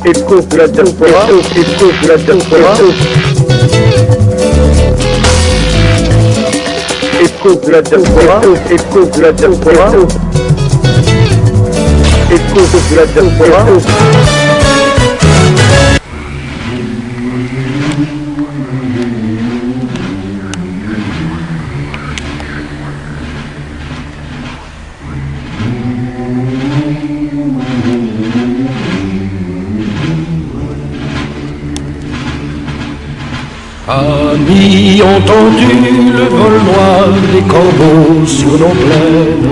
Écoute la diaspora, écoute la diaspora, écoute la diaspora, écoute la diaspora, écoute la diaspora. Amis, entendu le vol noir des corbeaux sur nos plaines.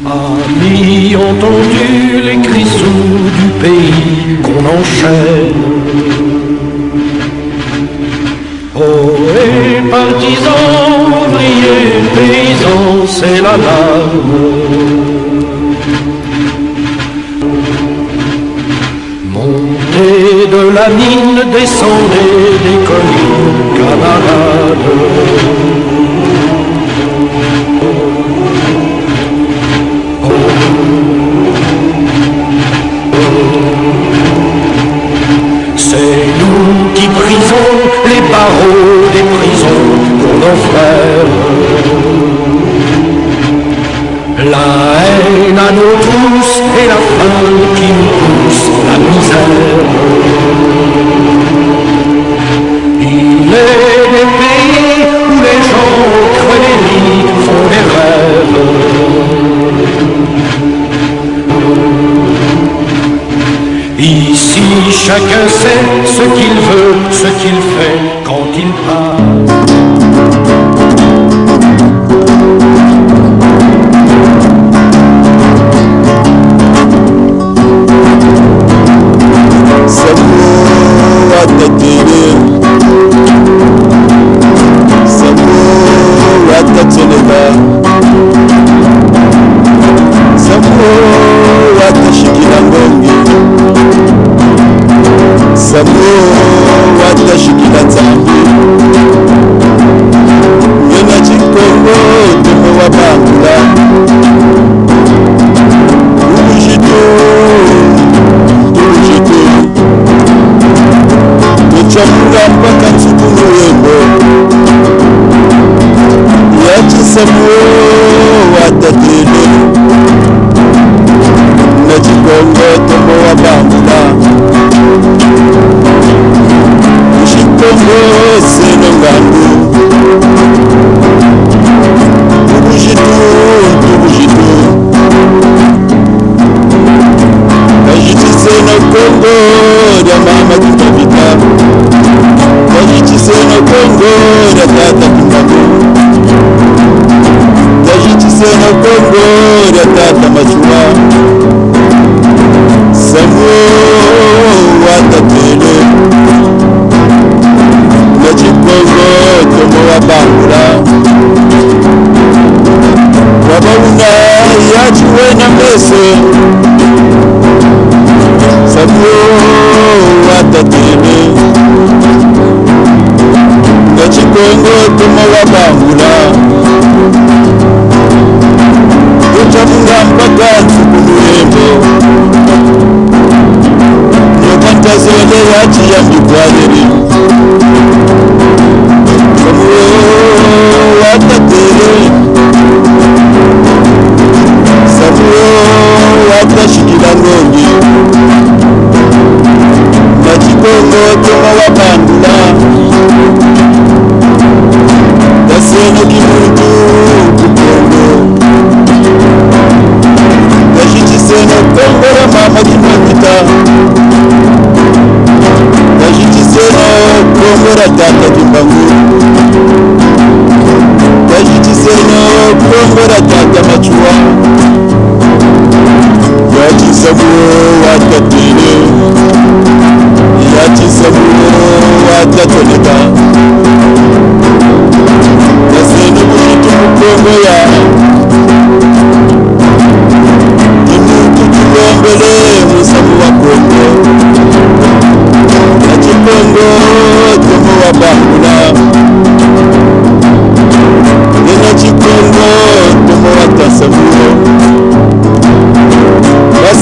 Amis, entendu les cris sourds du pays qu'on enchaîne. Oh, et partisans, ouvriers, paysans, c'est l'alarme. Montez de la mine, descendez des collines, camarades. C'est nous qui brisons les barreaux des prisons pour nos frères. La haine à nos trousses et la faim qui nous pousse la misère. Il est des pays où les gens creux les lits font des rêves. Ici chacun sait ce qu'il veut, ce qu'il fait quand il part.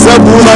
Sabuna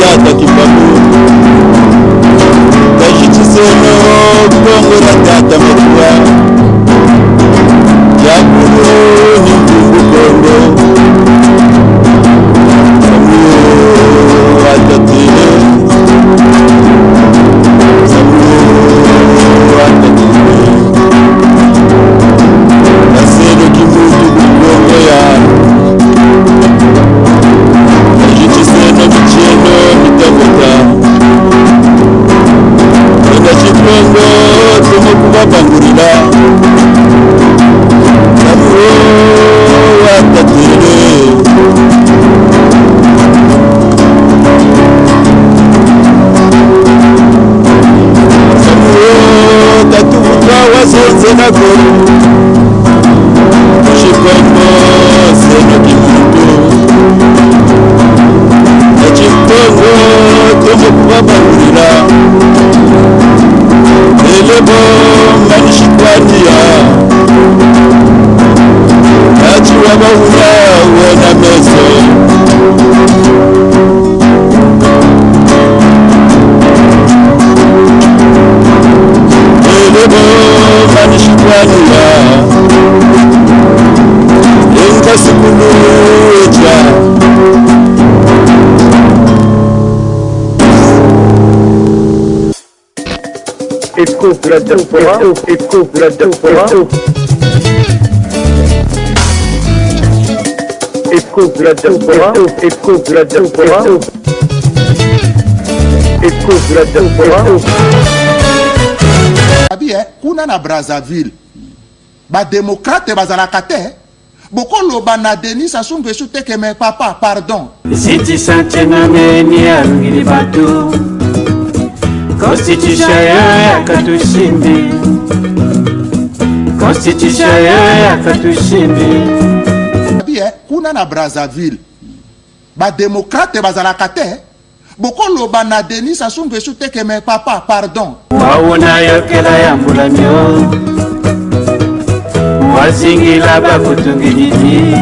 tata Kimbabu Kajichisono Bongo na tata Matua Yakuru ni Mpungu Kongo Samuo Atatile Samuo Atatile Naselo Kimutu Kongo ya Kajichisono Micheno Mitavota Enda Chikongo Tomo Kubabangurila Samuo Atatile Tatuvuka wasenze nako Chikongo seno kimutu Na Chikongo tomo kubabangurila Elebo manishikwania Nachi wabahuna wona meso Elebo manishikwania Enga sukulu eja Écoute la diaspora, écoute la diaspora, écoute la diaspora, écoute la diaspora, écoute la diaspora. Bien, kuna na Brazzaville ba démocrate bazalaka te bokoloba na Denis Sassou Nguesso te ke me papa pardon Siti Santina meni alungili batu Constitution ya katushimbi Constitution ya katushimbi Bien, kuna na Brazzaville ba démocrate bazalaka te bokoloba na Denis Sassou Nguesso te ke me papa pardon Wauna yokela ya mbulamyo Wazingila bakutungilini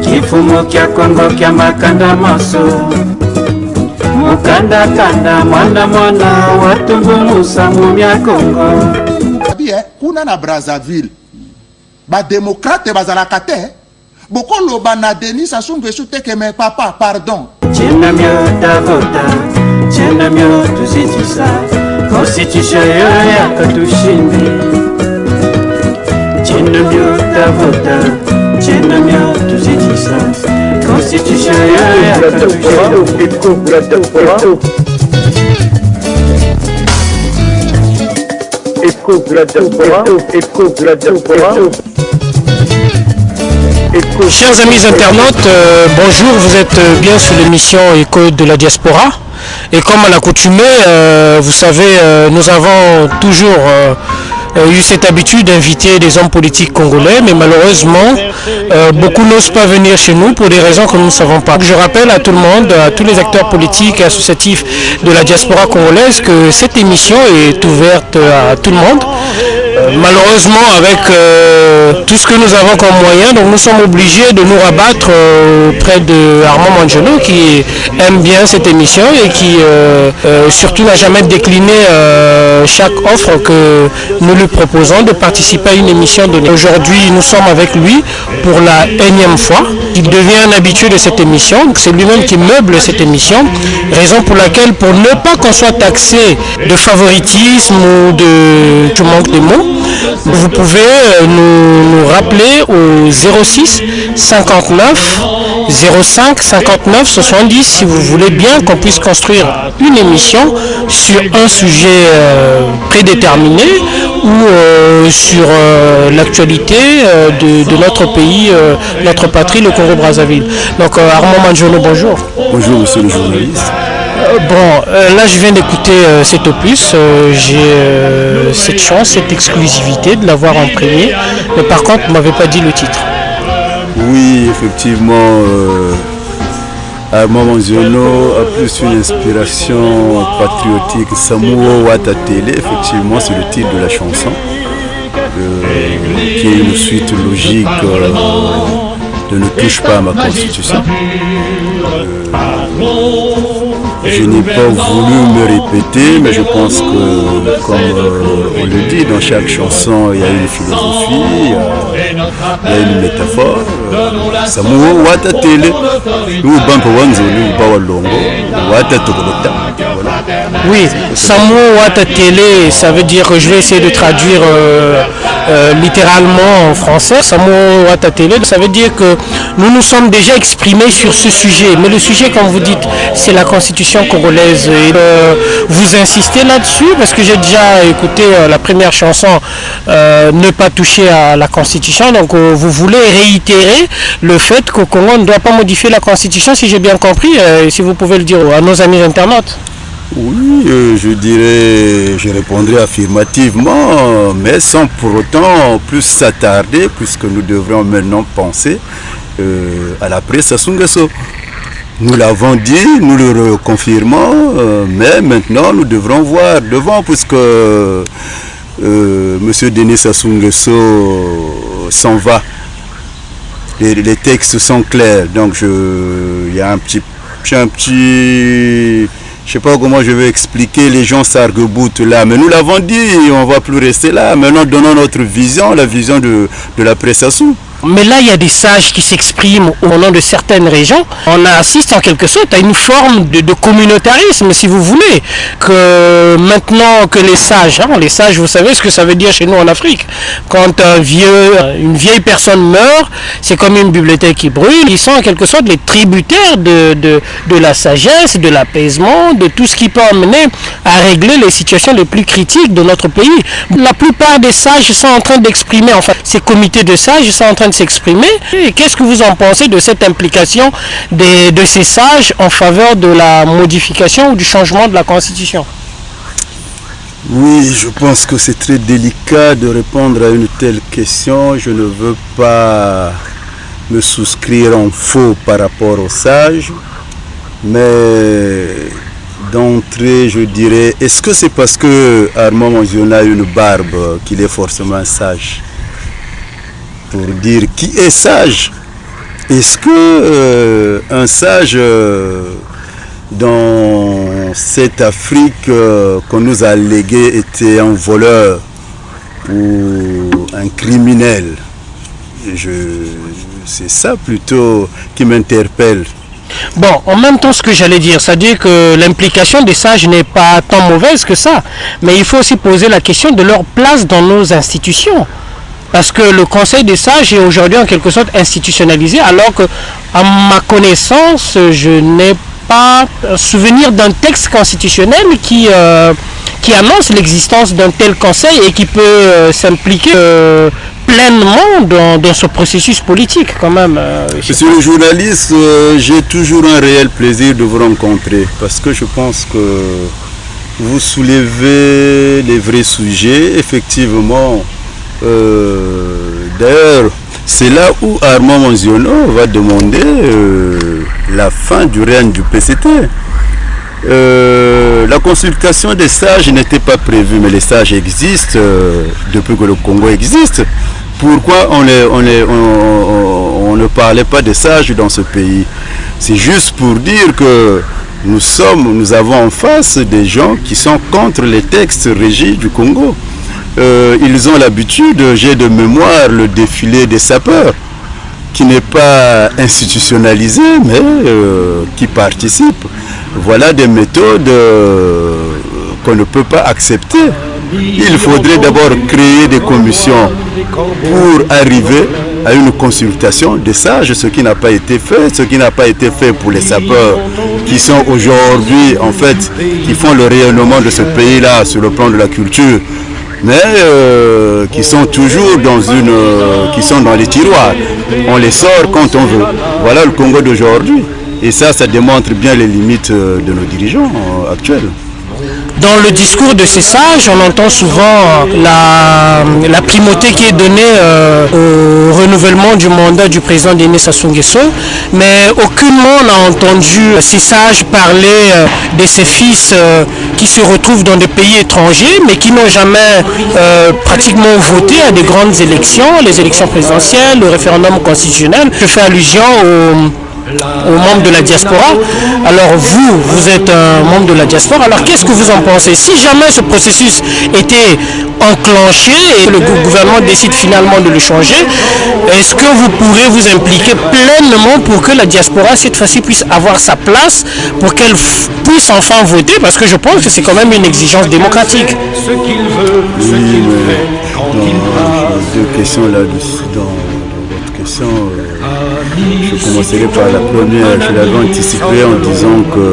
Kifumo kya Kongo kya makanda maso Mukanda kanda mwana mwana watumbu musa mumya Kongo Bien, kuna na Brazzaville ba démocrate bazalaka te bokoloba na Denis Sassou Nguesso te ke me papa pardon Chena myo davota Chena myo tuzitisa Constitution ya katushimbi Chena myo davota Chena myo tuzitisa Constitution ya katushimbi Écoute la diaspora, écoute la diaspora, écoute la diaspora. Chers amis internautes, bonjour, vous êtes bien sur l'émission Écho de la Diaspora. Et comme à l'accoutumée, vous savez, nous avons toujours eu cette habitude d'inviter des hommes politiques congolais, mais malheureusement, beaucoup n'osent pas venir chez nous pour des raisons que nous ne savons pas. Je rappelle à tout le monde, à tous les acteurs politiques et associatifs de la diaspora congolaise, que cette émission est ouverte à tout le monde. Malheureusement, avec tout ce que nous avons comme moyen, donc nous sommes obligés de nous rabattre auprès de Armand Mangiano, qui aime bien cette émission et qui surtout n'a jamais décliné chaque offre que nous lui proposons de participer à une émission donnée. Aujourd'hui, nous sommes avec lui pour la énième fois. Il devient un habitué de cette émission, c'est lui-même qui meuble cette émission, raison pour laquelle, pour ne pas qu'on soit taxé de favoritisme ou de manque de mots, vous pouvez nous rappeler au 06 59 05 59 70 si vous voulez bien qu'on puisse construire une émission sur un sujet prédéterminé ou sur l'actualité de notre pays, notre patrie, le Congo-Brazzaville. Donc Armand Mangiano, bonjour. Bonjour monsieur le journaliste. Là je viens d'écouter cet opus, j'ai cette chance, cette exclusivité de l'avoir en premier, mais par contre vous ne m'avez pas dit le titre. Oui, effectivement, Armand Mangiano a plus une inspiration patriotique. Samuo Watatele, effectivement, c'est le titre de la chanson, qui est une suite logique de Ne touche pas à ma constitution. Je n'ai pas voulu me répéter, mais je pense que, comme on le dit, dans chaque chanson, il y a une philosophie, il y a une métaphore. Samuo wata tele, bampa wanzolu bawalongo, wata tokolota. Oui, Samuo wata tele, ça veut dire que je vais essayer de traduire littéralement en français. Samuo wata tele, ça veut dire que nous nous sommes déjà exprimés sur ce sujet. Mais le sujet, comme vous dites, c'est la constitution congolaise. Et, vous insistez là-dessus parce que j'ai déjà écouté la première chanson, ne pas toucher à la constitution. Donc vous voulez réitérer le fait qu'au Congo ne doit pas modifier la constitution, si j'ai bien compris, si vous pouvez le dire à nos amis internautes. Oui, je répondrai affirmativement, mais sans pour autant plus s'attarder, puisque nous devrions maintenant penser à l'après Sassou Nguesso. Nous l'avons dit, nous le confirmons, mais maintenant nous devrons voir devant, puisque M. Denis Sassou Nguesso s'en va. Les textes sont clairs, donc il y a un petit, je sais pas comment je vais expliquer, les gens s'arc-boutent là, mais nous l'avons dit, on ne va plus rester là. Maintenant, donnons notre vision, la vision de la presse Sassou. Mais là, il y a des sages qui s'expriment au nom de certaines régions. On assiste en quelque sorte à une forme de communautarisme, si vous voulez. Que maintenant que les sages, vous savez ce que ça veut dire chez nous en Afrique. Quand une vieille personne meurt, c'est comme une bibliothèque qui brûle. Ils sont en quelque sorte les tributaires de la sagesse, de l'apaisement, de tout ce qui peut amener à régler les situations les plus critiques de notre pays. La plupart des sages sont en train d'exprimer, enfin, ces comités de sages sont en train de s'exprimer. Et qu'est-ce que vous en pensez de cette implication de ces sages en faveur de la modification ou du changement de la Constitution? Oui, je pense que c'est très délicat de répondre à une telle question. Je ne veux pas me souscrire en faux par rapport aux sages, mais d'entrée, je dirais, est-ce que c'est parce que Armand Manziona a une barbe qu'il est forcément sage? Pour dire qui est sage. Est-ce que un sage dans cette Afrique qu'on nous a léguée était un voleur ou un criminel? C'est ça plutôt qui m'interpelle. Bon, en même temps, ce que j'allais dire, c'est-à-dire que l'implication des sages n'est pas tant mauvaise que ça, mais il faut aussi poser la question de leur place dans nos institutions. Parce que le Conseil des sages est aujourd'hui en quelque sorte institutionnalisé, alors que, à ma connaissance, je n'ai pas souvenir d'un texte constitutionnel qui annonce l'existence d'un tel conseil et qui peut s'impliquer pleinement dans ce processus politique quand même. Monsieur le journaliste, j'ai toujours un réel plaisir de vous rencontrer parce que je pense que vous soulevez les vrais sujets, effectivement. D'ailleurs, c'est là où Armand Manziona va demander la fin du règne du PCT. La consultation des sages n'était pas prévue, mais les sages existent depuis que le Congo existe. Pourquoi on ne parlait pas des sages dans ce pays? C'est juste pour dire que nous avons en face des gens qui sont contre les textes régis du Congo. Ils ont l'habitude, j'ai de mémoire le défilé des sapeurs, qui n'est pas institutionnalisé, mais qui participe. Voilà des méthodes qu'on ne peut pas accepter. Il faudrait d'abord créer des commissions pour arriver à une consultation des sages, ce qui n'a pas été fait, pour les sapeurs qui sont aujourd'hui, en fait, qui font le rayonnement de ce pays-là sur le plan de la culture, mais qui sont toujours qui sont dans les tiroirs. On les sort quand on veut. Voilà le Congo d'aujourd'hui. Et ça démontre bien les limites de nos dirigeants actuels. Dans le discours de ces sages, on entend souvent la primauté qui est donnée au renouvellement du mandat du président Denis Sassou Nguesso, mais aucunement n'a entendu ces sages parler de ses fils qui se retrouvent dans des pays étrangers, mais qui n'ont jamais pratiquement voté à des grandes élections, les élections présidentielles, le référendum constitutionnel. Je fais allusion aux membres de la diaspora. Alors vous êtes un membre de la diaspora, alors qu'est-ce que vous en pensez? Si jamais ce processus était enclenché et le gouvernement décide finalement de le changer, est-ce que vous pourrez vous impliquer pleinement pour que la diaspora cette fois-ci puisse avoir sa place, pour qu'elle puisse enfin voter? Parce que je pense que c'est quand même une exigence démocratique. Ce qu'il veut, ce qu'il fait, quand il veut. Deux questions là-dessus. Dans votre question, je commencerai par la première. Je l'avais anticipé en disant que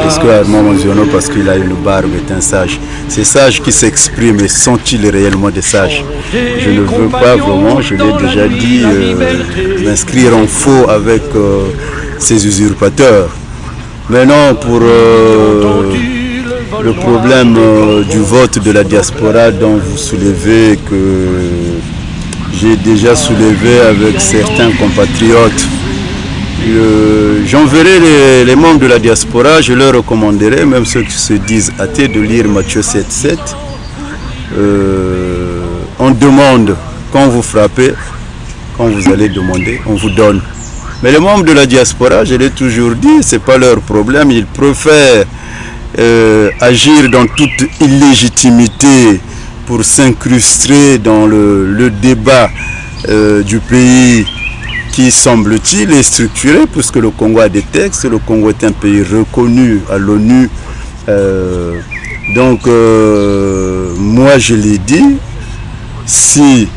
est-ce que Armand Manziono, parce qu'il a une barbe, est un sage? Ces sages qui s'expriment, sont-ils réellement des sages? Je ne veux pas vraiment, je l'ai déjà dit, m'inscrire en faux avec ces usurpateurs. Maintenant, pour le problème du vote de la diaspora dont vous soulevez, que j'ai déjà soulevé avec certains compatriotes, j'enverrai les membres de la diaspora, je leur recommanderai, même ceux qui se disent athées, de lire Matthieu 7,7. On demande, quand vous frappez, quand vous allez demander, on vous donne. Mais les membres de la diaspora, je l'ai toujours dit, ce n'est pas leur problème, ils préfèrent agir dans toute illégitimité pour s'incruster dans le débat du pays qui, semble-t-il, est structuré, puisque le Congo a des textes, le Congo est un pays reconnu à l'ONU. Donc, moi je l'ai dit, si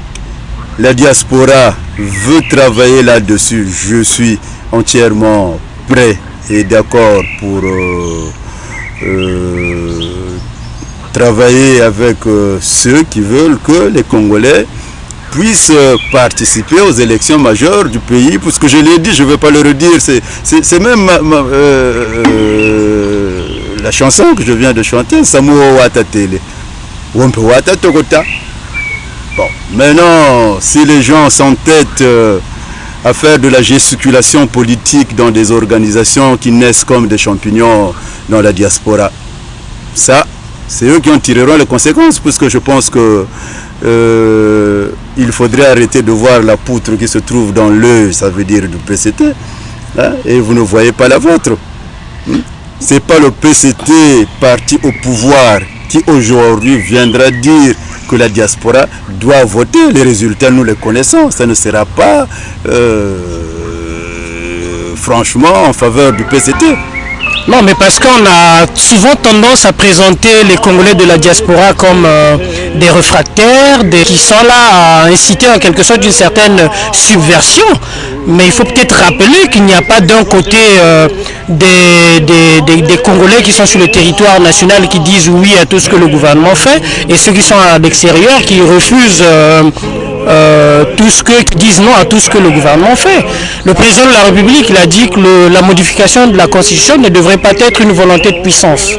la diaspora veut travailler là-dessus, je suis entièrement prêt et d'accord pour travailler avec ceux qui veulent que les Congolais puissent participer aux élections majeures du pays, puisque je l'ai dit, je ne vais pas le redire, c'est même la chanson que je viens de chanter, Samuo Watatele. Wompe Watatokota. Bon, maintenant, si les gens s'entêtent à faire de la gesticulation politique dans des organisations qui naissent comme des champignons dans la diaspora, ça, c'est eux qui en tireront les conséquences, puisque je pense que il faudrait arrêter de voir la poutre qui se trouve dans l'œil, ça veut dire du PCT, hein, et vous ne voyez pas la vôtre. C'est pas le PCT parti au pouvoir qui aujourd'hui viendra dire que la diaspora doit voter. Les résultats, nous les connaissons. Ça ne sera pas franchement en faveur du PCT. Non, mais parce qu'on a souvent tendance à présenter les Congolais de la diaspora comme des réfractaires, qui sont là à inciter en quelque sorte une certaine subversion. Mais il faut peut-être rappeler qu'il n'y a pas d'un côté des Congolais qui sont sur le territoire national qui disent oui à tout ce que le gouvernement fait, et ceux qui sont à l'extérieur qui refusent qui disent non à tout ce que le gouvernement fait. Le président de la République, il a dit que la modification de la Constitution ne devrait pas être une volonté de puissance.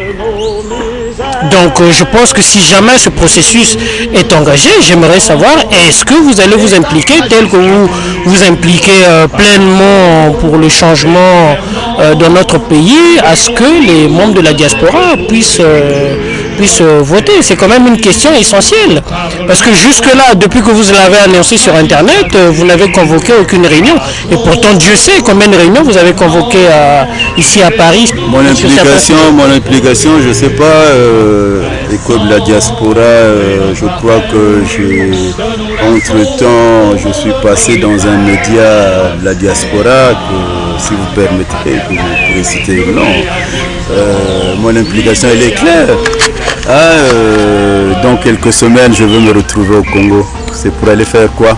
Donc je pense que si jamais ce processus est engagé, j'aimerais savoir, est-ce que vous allez vous impliquer tel que vous vous impliquez pleinement pour le changement dans notre pays, à ce que les membres de la diaspora puissent voter. C'est quand même une question essentielle. Parce que jusque-là, depuis que vous l'avez annoncé sur Internet, vous n'avez convoqué aucune réunion. Et pourtant, Dieu sait combien de réunions vous avez convoquées ici à Paris. Mon implication, je ne sais pas, école de la diaspora, je crois que entre-temps, je suis passé dans un média de la diaspora, que, si vous permettez, que je pourrais citer le nom. Mon implication, elle est claire. Dans quelques semaines, je veux me retrouver au Congo. C'est pour aller faire quoi?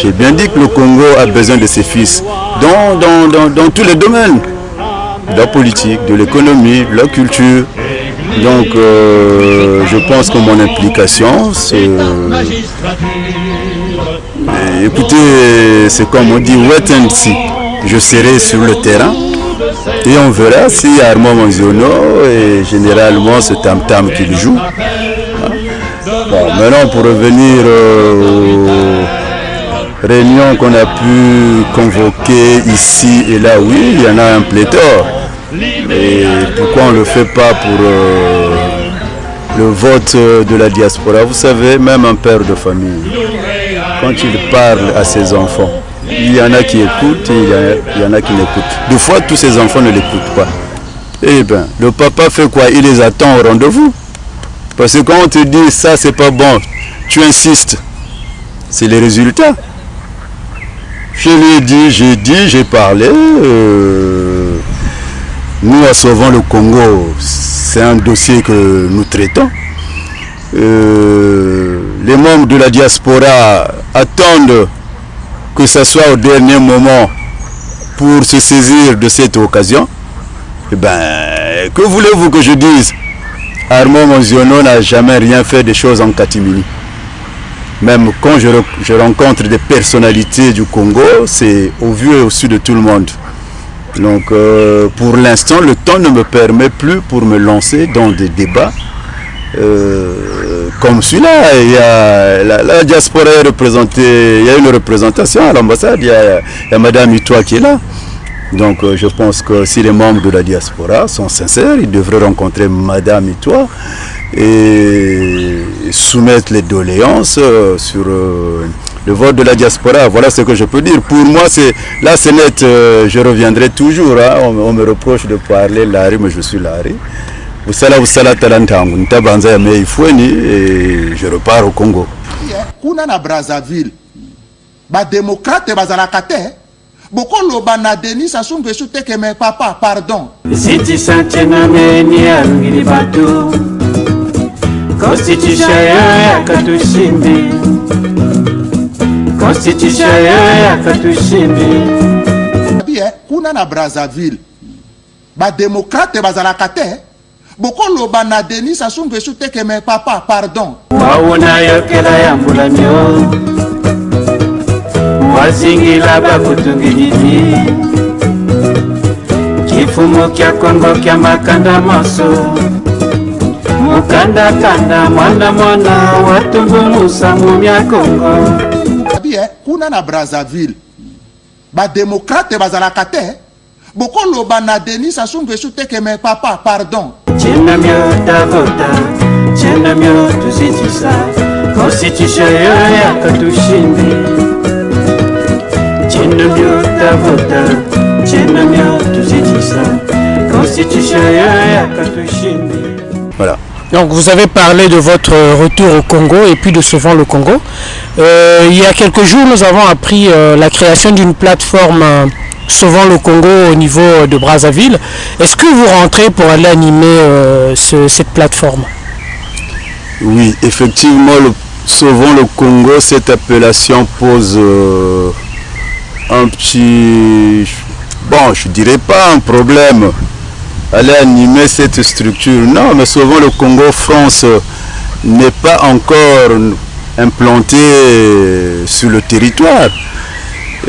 J'ai bien dit que le Congo a besoin de ses fils dans tous les domaines. De la politique, de l'économie, de la culture. Donc, je pense que mon implication, c'est... Écoutez, c'est comme on dit, wait and see. Je serai sur le terrain. Et on verra si Armand Manziono et généralement ce tam-tam qu'il joue. Bon, maintenant pour revenir aux réunions qu'on a pu convoquer ici et là, oui, il y en a un pléthore. Et pourquoi on ne le fait pas pour le vote de la diaspora? Vous savez, même un père de famille, quand il parle à ses enfants, Il y en a qui écoutent et il y en a qui n'écoutent. Des fois, tous ces enfants ne l'écoutent pas. Eh bien, le papa fait quoi? Il les attend au rendez-vous. Parce que quand on te dit ça, c'est pas bon, tu insistes. C'est les résultats. Je lui ai dit, j'ai parlé. Nous, à Sauvons le Congo, c'est un dossier que nous traitons. Les membres de la diaspora attendent que ce soit au dernier moment pour se saisir de cette occasion. Eh bien, que voulez-vous que je dise? Armand Monziono n'a jamais rien fait des choses en catimini. Même quand je rencontre des personnalités du Congo, c'est au vu et au su de tout le monde. Donc pour l'instant, le temps ne me permet plus pour me lancer dans des débats comme celui-là. Il y a la diaspora est représentée, il y a une représentation à l'ambassade, il y a Madame Itoa qui est là. Donc je pense que si les membres de la diaspora sont sincères, ils devraient rencontrer Madame Itoa et soumettre les doléances sur le vote de la diaspora. Voilà ce que je peux dire. Pour moi, c'est net, je reviendrai toujours. Hein. On me reproche de parler Lari, mais je suis Lari. Et je repars au Congo. Kuna na Brazzaville, ba démocrate bazalaka te. Boko loba na Denis Sassou Nguesso te ke me papa, pardon. Siti Sanchena meni alungili batu Constitution ya katushimbi Constitution ya katushimbi Kuna na Brazzaville, ba démocrate bazalaka te. Boko loba na Denis Sassou Nguesso te ke me papa, pardon. Wauna yokela ya mbulanyo Wazingila bakutungiliti Kifumo kya Kongo kya makanda maso Mukanda kanda mwana watumbu musamu mya Kongo. Kuna na Brazzaville, ba démocrate bazalaka te. Boko loba na Denis Sassou Nguesso te ke me papa, pardon. Chena myo davota, chena myo tuzitisa Constitution ya katushimbi Chena myo davota, chena myo tuzitisa Constitution ya katushimbi. Voilà. Donc vous avez parlé de votre retour au Congo et puis de Sauvons le Congo. Il y a quelques jours, nous avons appris la création d'une plateforme Sauvons le Congo au niveau de Brazzaville. Est-ce que vous rentrez pour aller animer cette plateforme? Oui, effectivement, Sauvons le Congo, cette appellation pose un petit... Bon, je dirais pas un problème. Aller animer cette structure. Non, mais Sauvons le Congo France n'est pas encore implanté sur le territoire.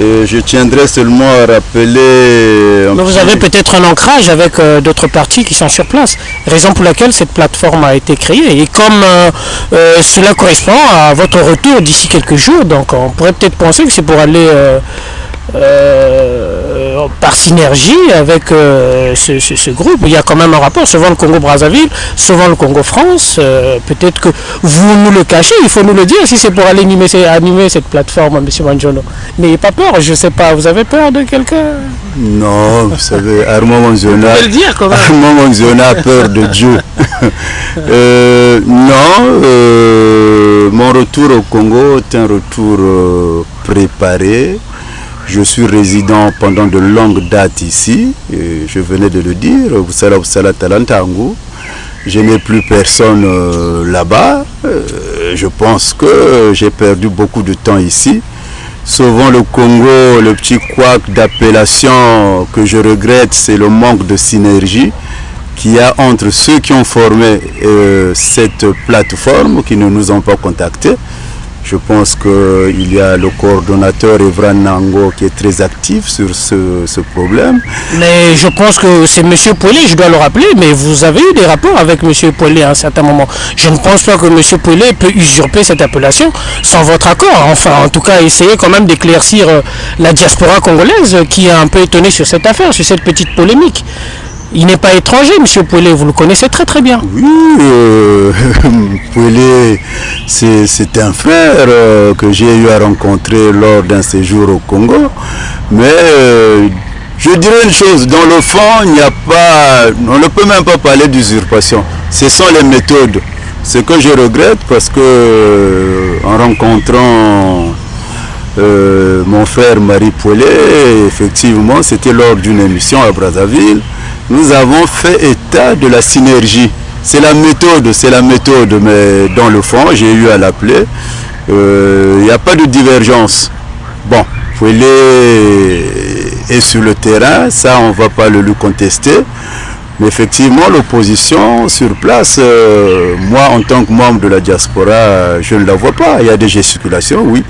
Et je tiendrai seulement à rappeler... Mais vous avez peut-être un ancrage avec d'autres partis qui sont sur place, raison pour laquelle cette plateforme a été créée. Et comme cela correspond à votre retour d'ici quelques jours, donc on pourrait peut-être penser que c'est pour aller par synergie avec ce groupe. Il y a quand même un rapport, Sauvons le Congo-Brazzaville, Sauvons le Congo-France. Peut-être que vous nous le cachez, il faut nous le dire si c'est pour aller animer cette plateforme, M. Monziono. N'ayez pas peur, je ne sais pas, vous avez peur de quelqu'un? Non, vous savez, Armand Monziono a peur de Dieu. Non, mon retour au Congo est un retour préparé. Je suis résident pendant de longues dates ici, et je venais de le dire, je n'ai plus personne là-bas. Je pense que j'ai perdu beaucoup de temps ici. Sauvons le Congo, le petit couac d'appellation que je regrette, c'est le manque de synergie qu'il y a entre ceux qui ont formé cette plateforme, qui ne nous ont pas contactés. Je pense qu'il y a le coordonnateur Evran Nango qui est très actif sur ce problème. Mais je pense que c'est M. Poilé, je dois le rappeler, mais vous avez eu des rapports avec M. Poilé à un certain moment. Je ne pense pas que M. Poilé peut usurper cette appellation sans votre accord. Enfin, en tout cas, essayez quand même d'éclaircir la diaspora congolaise qui est un peu étonnée sur cette affaire, sur cette petite polémique. Il n'est pas étranger, M. Pouelé, vous le connaissez très très bien. Oui, Pouelé, c'est un frère que j'ai eu à rencontrer lors d'un séjour au Congo. Mais je dirais une chose, dans le fond, il n'y a pas, on ne peut même pas parler d'usurpation. Ce sont les méthodes. Ce que je regrette parce que en rencontrant mon frère Marie Pouelé, effectivement, c'était lors d'une émission à Brazzaville. Nous avons fait état de la synergie. C'est la méthode, mais dans le fond, j'ai eu à l'appeler. Il n'y a pas de divergence. Bon, Pouelé est sur le terrain, ça on ne va pas le lui contester. Mais effectivement, l'opposition sur place, moi en tant que membre de la diaspora, je ne la vois pas. Il y a des gesticulations, oui.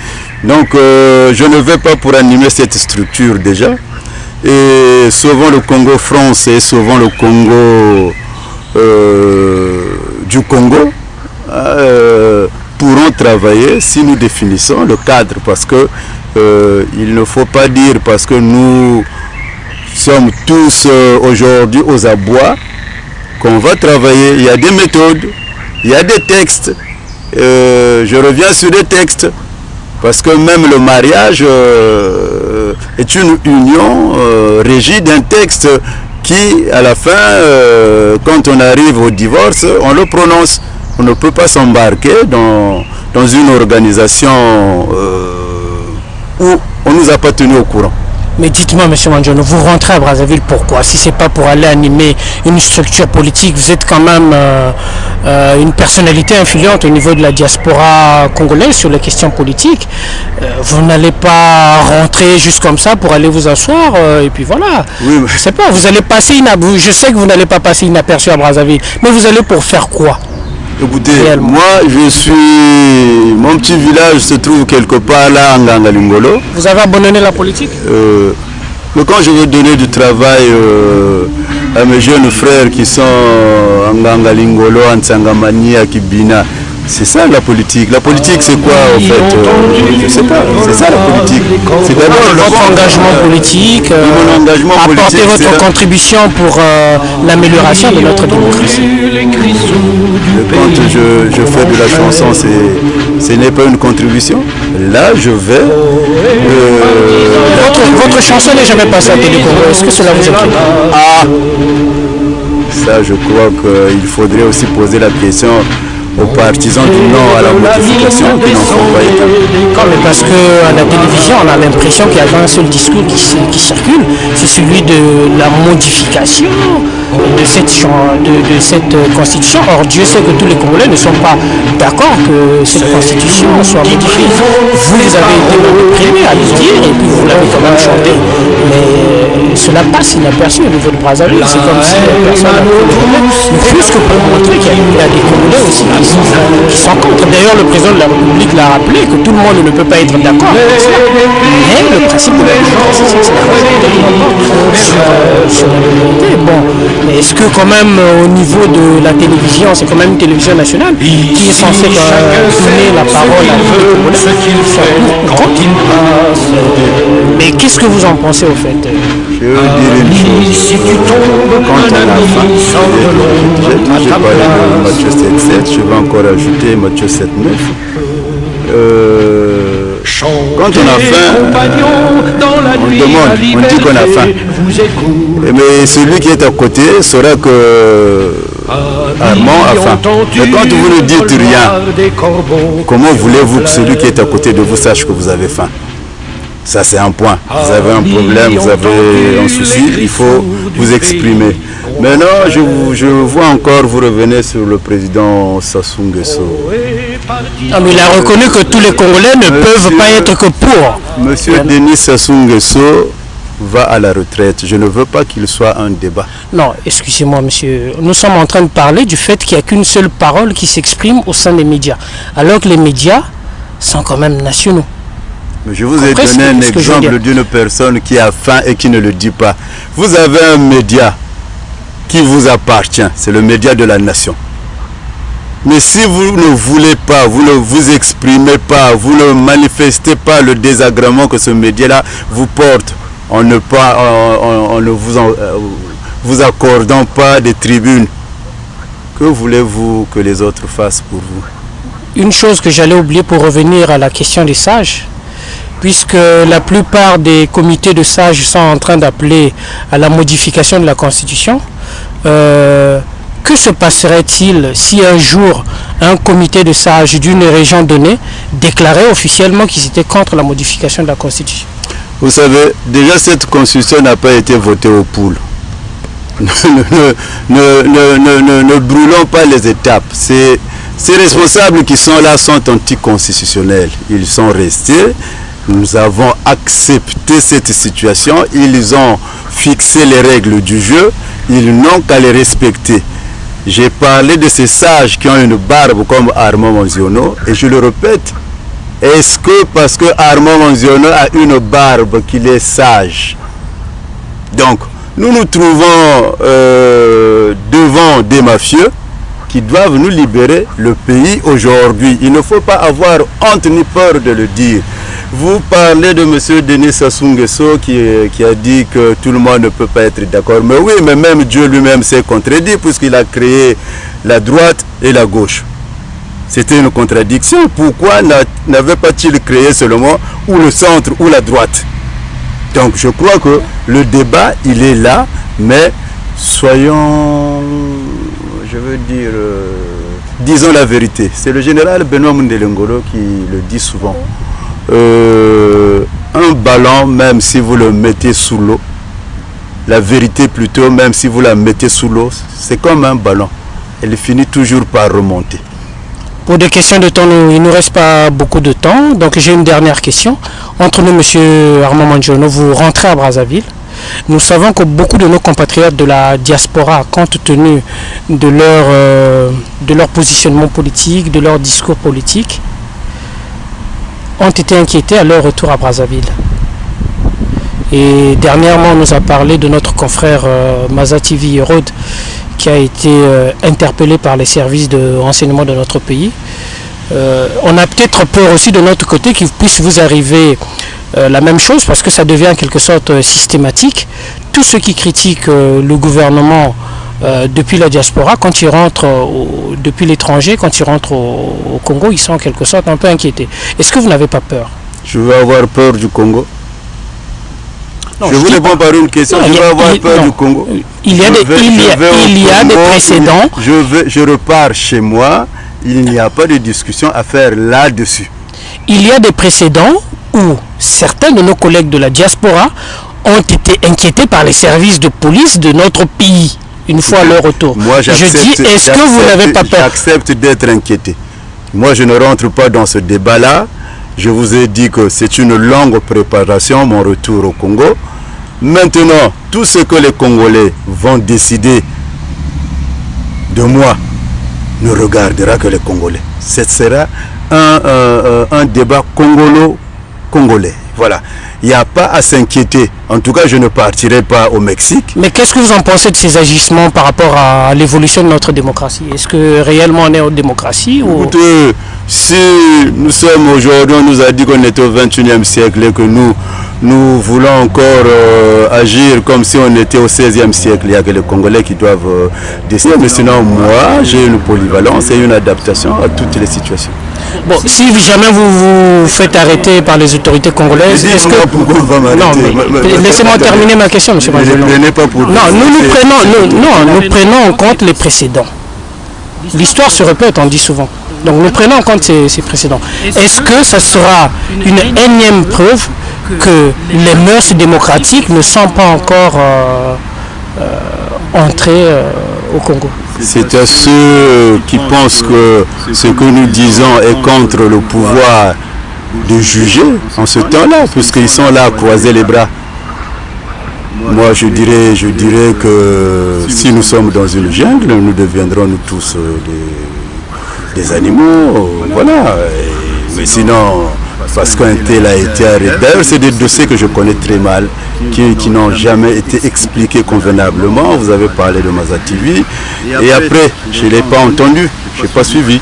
Donc je ne vais pas pour animer cette structure déjà. Et souvent le Congo français, souvent le Congo du Congo pourront travailler si nous définissons le cadre, parce que il ne faut pas dire parce que nous sommes tous aujourd'hui aux abois qu'on va travailler. Il y a des méthodes, il y a des textes. Je reviens sur les textes. Parce que même le mariage est une union régie d'un texte qui, à la fin, quand on arrive au divorce, on le prononce. On ne peut pas s'embarquer dans une organisation où on ne nous a pas tenu au courant. Mais dites-moi, M. Manjono, vous rentrez à Brazzaville, pourquoi? Si ce n'est pas pour aller animer une structure politique, vous êtes quand même une personnalité influente au niveau de la diaspora congolaise sur les questions politiques. Vous n'allez pas rentrer juste comme ça pour aller vous asseoir et puis voilà. Oui, mais... Je sais pas, vous allez passer je sais que vous n'allez pas passer inaperçu à Brazzaville, mais vous allez pour faire quoi? Écoutez, moi mon petit village se trouve quelque part là en Ngangalingolo. Vous avez abandonné la politique? Mais quand je veux donner du travail à mes jeunes frères qui sont en Ngangalingolo, en Tsangamani, à Kibina, c'est ça la politique. La politique c'est quoi en fait? Je ne sais pas, c'est ça la politique. C'est d'abord votre engagement politique, apporter votre contribution pour l'amélioration de notre démocratie. Quand je fais de la chanson, ce n'est pas une contribution. Là je vais... Votre chanson n'est jamais passée à Télécongo. Est-ce que cela vous inquiète? Ça je crois qu'il faudrait aussi poser la question aux partisans du non à la modification qui n'en sont pas éteints. Mais parce qu'à la télévision, on a l'impression qu'il y avait un seul discours qui circule, c'est celui de la modification de cette constitution. Or, Dieu sait que tous les Congolais ne sont pas d'accord que cette constitution soit modifiée. Vous avez été le premier à le dire et puis vous l'avez quand même chanté. Mais cela passe inaperçu au niveau de Brazzaville. C'est comme si personne n'a pu. Plus que pour montrer qu'il y a des Congolais aussi qui sont contre. D'ailleurs, le président de la République l'a rappelé que tout le monde ne peut pas être d'accord avec cela. Mais le principe de la démocratie, c'est que c'est la sur la liberté. Bon, mais est-ce que quand même au niveau de la télévision, c'est quand même une télévision nationale qui est censée donner la parole à tous les Congolais? Mais qu'est-ce que vous en pensez au fait? Je veux dire une chose, quand on a faim, j'ai parlé de Matthieu 7.7, je vais encore ajouter Matthieu 7.9. Quand on a faim, on demande, on dit qu'on a faim. Mais celui qui est à côté saura que Armand a faim. Mais quand vous ne dites rien, comment voulez-vous que celui qui est à côté de vous sache que vous avez faim? Ça c'est un point. Vous avez un problème, vous avez un souci, il faut vous exprimer. Maintenant, je vois encore, vous revenez sur le président Sassou Nguesso. Mais il a reconnu que tous les Congolais ne peuvent pas être que pour. Monsieur Denis Sassou Nguesso va à la retraite. Je ne veux pas qu'il soit un débat. Non, excusez-moi monsieur. Nous sommes en train de parler du fait qu'il n'y a qu'une seule parole qui s'exprime au sein des médias. Alors que les médias sont quand même nationaux. Je vous ai donné un exemple d'une personne qui a faim et qui ne le dit pas. Vous avez un média qui vous appartient, c'est le média de la nation. Mais si vous ne voulez pas, vous ne vous exprimez pas, vous ne manifestez pas le désagrément que ce média-là vous porte, vous vous accordant pas des tribunes. Que voulez-vous que les autres fassent pour vous? Une chose que j'allais oublier pour revenir à la question des sages, puisque la plupart des comités de sages sont en train d'appeler à la modification de la Constitution, que se passerait-il si un jour un comité de sages d'une région donnée déclarait officiellement qu'ils étaient contre la modification de la Constitution? Vous savez, déjà cette Constitution n'a pas été votée au pouls. Ne brûlons pas les étapes. Ces responsables qui sont là sont anticonstitutionnels. Ils sont restés. Nous avons accepté cette situation. Ils ont fixé les règles du jeu. Ils n'ont qu'à les respecter. J'ai parlé de ces sages qui ont une barbe comme Armand Manziono et je le répète. Est-ce que parce que Armand Manziono a une barbe qu'il est sage? Donc, nous nous trouvons devant des mafieux qui doivent nous libérer le pays aujourd'hui. Il ne faut pas avoir honte ni peur de le dire. Vous parlez de M. Denis Sassou Nguesso qui a dit que tout le monde ne peut pas être d'accord. Mais oui, mais même Dieu lui-même s'est contredit puisqu'il a créé la droite et la gauche. C'était une contradiction. Pourquoi n'avait-il créé seulement ou le centre ou la droite? Donc je crois que le débat, il est là, mais soyons, je veux dire, disons la vérité. C'est le général Benoît Mundelengolo qui le dit souvent. Un ballon, même si vous le mettez sous l'eau, la vérité plutôt, même si vous la mettez sous l'eau, c'est comme un ballon. Elle finit toujours par remonter. Pour des questions de temps, il ne nous reste pas beaucoup de temps. Donc j'ai une dernière question. Entre nous, M. Armand Manziono, vous rentrez à Brazzaville. Nous savons que beaucoup de nos compatriotes de la diaspora, compte tenu de leur positionnement politique, de leur discours politique, ont été inquiétés à leur retour à Brazzaville. Et dernièrement, on nous a parlé de notre confrère Mazativi Hérode, qui a été interpellé par les services de renseignement de notre pays. On a peut-être peur aussi de notre côté qu'il puisse vous arriver la même chose, parce que ça devient en quelque sorte systématique. Tous ceux qui critiquent le gouvernement depuis la diaspora, quand ils rentrent depuis l'étranger, quand ils rentrent au Congo, ils sont en quelque sorte un peu inquiétés. Est-ce que vous n'avez pas peur? Je veux avoir peur du Congo. Non, je vous réponds par une question. Je vais avoir peur du Congo. Il y a des précédents. Je repars chez moi. Il n'y a pas de discussion à faire là-dessus. Il y a des précédents où certains de nos collègues de la diaspora ont été inquiétés par les services de police de notre pays une fois à leur retour. Moi, je dis, est-ce que vous n'avez pas peur? J'accepte d'être inquiété. Moi, je ne rentre pas dans ce débat-là. Je vous ai dit que c'est une longue préparation, mon retour au Congo. Maintenant, tout ce que les Congolais vont décider de moi ne regardera que les Congolais. Ce sera un débat congolo-congolais. Voilà. Il n'y a pas à s'inquiéter. En tout cas, je ne partirai pas au Mexique. Mais qu'est-ce que vous en pensez de ces agissements par rapport à l'évolution de notre démocratie? Est-ce que réellement on est en démocratie ou... Écoutez, si nous sommes aujourd'hui, on nous a dit qu'on était au 21e siècle et que nous voulons encore agir comme si on était au 16e siècle. Il y a que les Congolais qui doivent décider. Mais sinon, moi, j'ai une polyvalence et une adaptation à toutes les situations. Bon, si jamais vous vous faites arrêter par les autorités congolaises, est-ce que... Non, mais laissez-moi terminer ma question, M. Manziono. Nous prenons en compte les précédents. L'histoire se répète, on dit souvent. Donc nous prenons en compte ces précédents. Est-ce que ça sera une énième preuve que les mœurs démocratiques ne sont pas encore entrées au Congo? C'est à ceux qui pensent que ce que nous disons est contre le pouvoir de juger en ce temps-là, puisqu'ils sont là à croiser les bras. Moi, je dirais que si nous sommes dans une jungle, nous deviendrons nous tous des animaux, voilà. Mais sinon, parce qu'un tel a été arrêté. D'ailleurs, c'est des dossiers que je connais très mal, qui n'ont jamais été expliqués convenablement. Vous avez parlé de Mazativi, et après, je ne l'ai pas entendu, je n'ai pas suivi.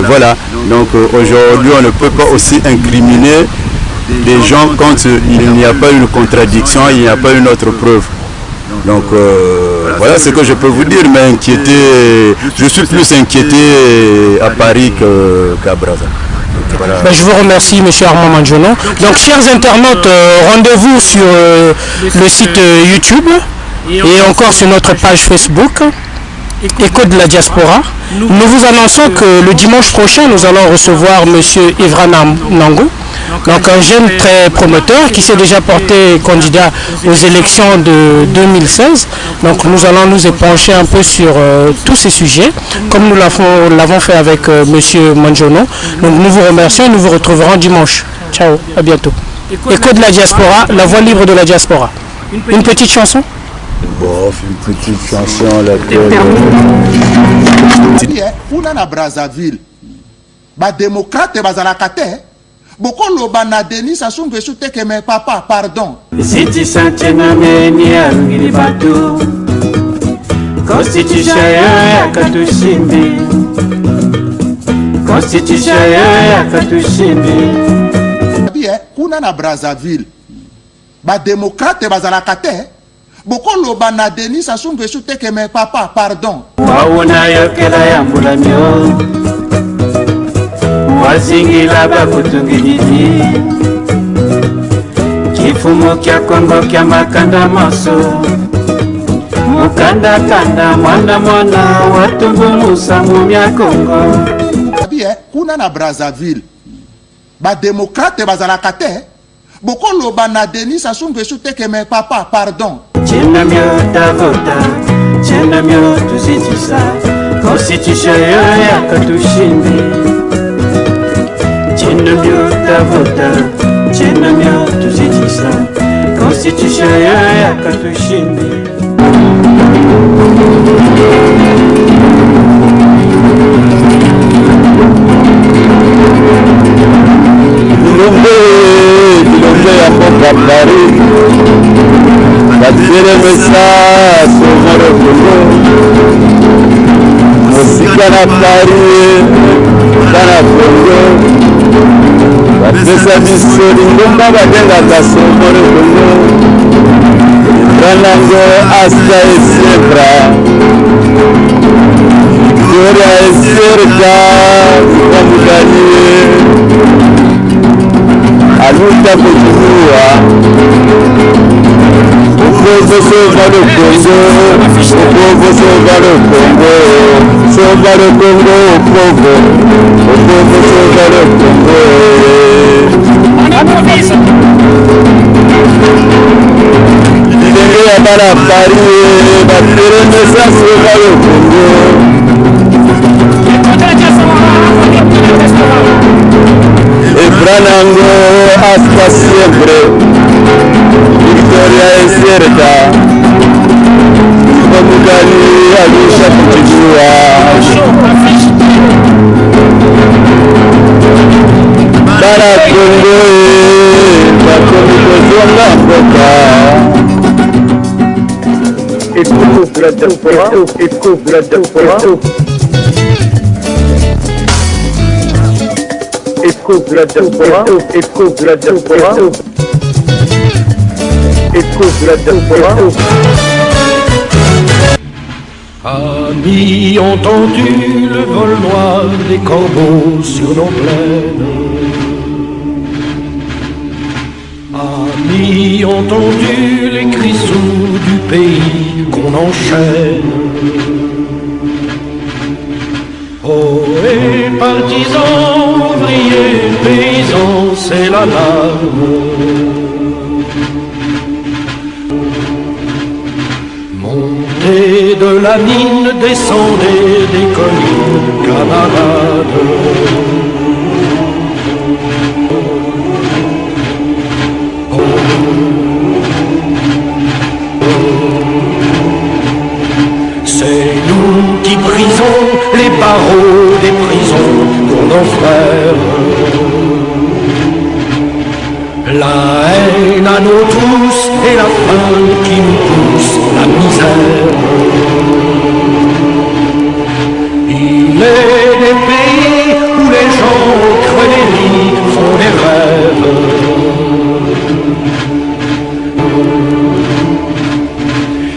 Voilà. Donc aujourd'hui, on ne peut pas aussi incriminer les gens quand il n'y a pas une contradiction, il n'y a pas une autre preuve. Donc Voilà ce que je peux vous dire, mais je suis plus inquiété à Paris qu'à Brazzaville. Voilà. Ben, je vous remercie, M. Armand Mandjono. Donc, chers internautes, rendez-vous sur le site YouTube et encore sur notre page Facebook, Écho de la Diaspora. Nous vous annonçons que le dimanche prochain, nous allons recevoir M. Evra Nango, donc un jeune très promoteur qui s'est déjà porté candidat aux élections de 2016. Donc nous allons nous épancher un peu sur tous ces sujets, comme nous l'avons fait avec M. Mandjono. Donc nous vous remercions et nous vous retrouverons dimanche. Ciao, à bientôt. Écho de la Diaspora, la voix libre de la diaspora. Une petite chanson? Bon, une petite chanson laquelle... Kuna na Brazzaville, ba démocrate bazalaka te. Boko loba na Denis Sassou Nguesso te que mes papa, pardon. Siti Sanchena meni angili batu Constitution ya katushimbi Constitution ya katushimbi Kuna na Brazzaville, ba démocrate bazalaka te. Boko loba na Denis Sassou Nguesso te que mes papa, pardon. Wauna yokela ya mbulamio Wazingila bakutungiliti Kifumo kya Kongo kya makanda maso Mukanda kanda mwana watumbu musamu mya Kongo. Kuna na Brazzaville, ba démocrate bazalaka te. Boko loba na Denis Sassou Nguesso te que mes papa, pardon. Chena myo tavota, chena myo tuzitisa Constitution ya katushimbi. Chena myo tavota, chena myo tuzitisa Constitution ya katushimbi. Bilombe ya mboka Paris batelemisa somoro Kongo mosika na Paris kana Kongo bapesa biso lingomba babengaka somoro Kongo Ranango Asta Esiebra Victoria Esierka Kamudanie Aluta kujua Ukovo sova le Congo Ukovo sova le Congo Sova le Congo Ukovo Ukovo sova le Congo Lidenge ya bala Paris Bateremesa sova le Congo Ebranango hasta siempre Victoria es cierta Komudani alisha kujua Bara Kongo Bakomikozonga mboka Écoute de la diaspora, écoute de la diaspora. Écho de la diaspora, écho de la diaspora, écho de la diaspora. Amis, entendu le vol noir des corbeaux sur nos plaines. Amis, entendu les cris sourds du pays qu'on enchaîne. Oh, et partisans, ouvriers, paysans, c'est l'alarme. Montez de la mine, descendez des collines, camarades. C'est nous qui brisons les barreaux des prisons pour nos frères. La haine à nous tous et la faim qui nous pousse, la misère. Il est des pays où les gens creux des lits font des rêves.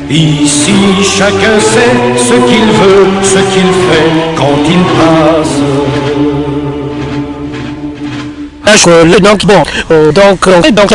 Ici, chacun sait ce qu'il veut, ce qu'il fait quand il passe. Donc, bon, donc,